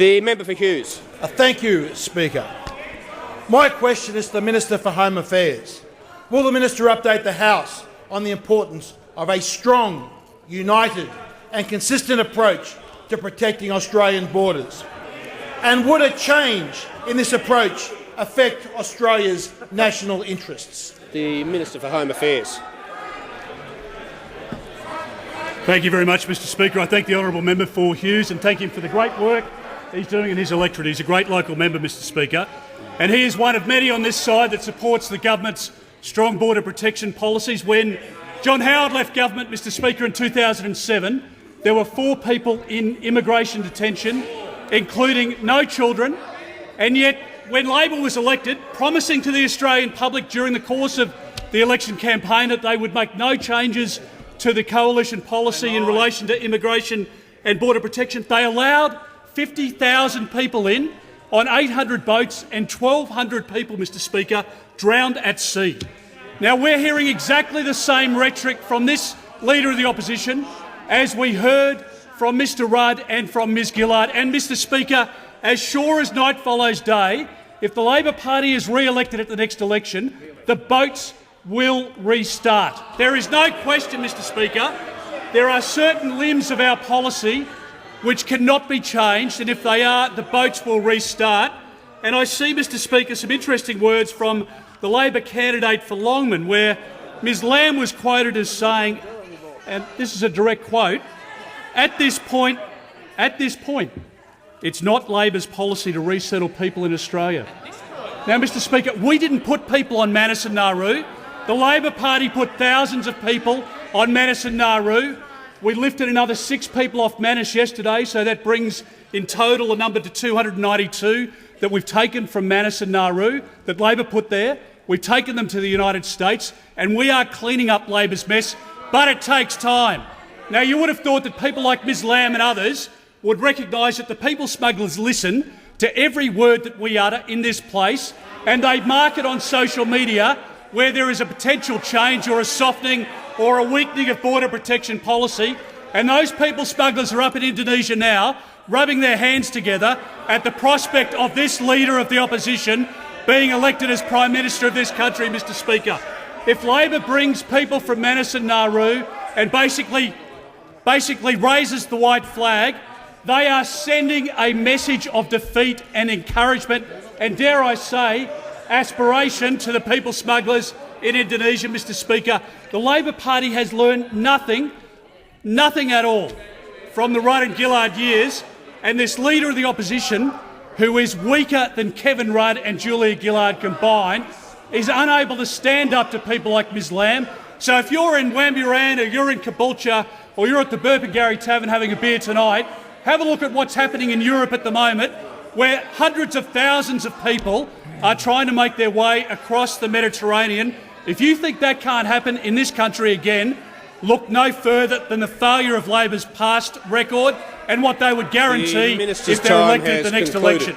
The member for Hughes. Thank you, Speaker. My question is to the Minister for Home Affairs. Will the Minister update the House on the importance of a strong, united and consistent approach to protecting Australian borders? And would a change in this approach affect Australia's national interests? The Minister for Home Affairs. Thank you very much, Mr Speaker. I thank the honourable member for Hughes and thank him for the great work he's doing in his electorate. He's a great local member, Mr Speaker, and he is one of many on this side that supports the government's strong border protection policies. When John Howard left government, Mr Speaker, in 2007, there were 4 people in immigration detention, including no children, and yet when Labor was elected, promising to the Australian public during the course of the election campaign that they would make no changes to the coalition policy in relation to immigration and border protection, they allowed 50,000 people in on 800 boats and 1,200 people, Mr Speaker, drowned at sea. Now, we're hearing exactly the same rhetoric from this Leader of the Opposition as we heard from Mr Rudd and from Ms Gillard. And, Mr Speaker, as sure as night follows day, if the Labor Party is re-elected at the next election, the boats will restart. There is no question, Mr Speaker, there are certain limbs of our policy which cannot be changed, and if they are, the boats will restart. And I see, Mr Speaker, some interesting words from the Labor candidate for Longman, where Ms Lamb was quoted as saying, and this is a direct quote, at this point, it's not Labor's policy to resettle people in Australia. Now, Mr Speaker, we didn't put people on Manus and Nauru. The Labor Party put thousands of people on Manus and Nauru. We lifted another 6 people off Manus yesterday, so that brings in total the number to 292 that we've taken from Manus and Nauru that Labor put there. We've taken them to the United States, and we are cleaning up Labor's mess, but it takes time. Now, you would have thought that people like Ms Lamb and others would recognise that the people smugglers listen to every word that we utter in this place, and they mark it on social media where there is a potential change or a softening or a weakening of border protection policy. And those people smugglers are up in Indonesia now, rubbing their hands together at the prospect of this Leader of the Opposition being elected as Prime Minister of this country, Mr Speaker. If Labor brings people from Manus and Nauru and basically raises the white flag, they are sending a message of defeat and encouragement and, dare I say, aspiration to the people smugglers in Indonesia, Mr Speaker. The Labor Party has learned nothing at all from the Rudd and Gillard years, and this Leader of the Opposition, who is weaker than Kevin Rudd and Julia Gillard combined, is unable to stand up to people like Ms Lamb. So if you're in Wamburan or you're in Caboolture or you're at the Burpengary Tavern having a beer tonight, have a look at what's happening in Europe at the moment, where hundreds of thousands of people are trying to make their way across the Mediterranean. If you think that can't happen in this country again, look no further than the failure of Labor's past record and what they would guarantee if they're elected at the next election.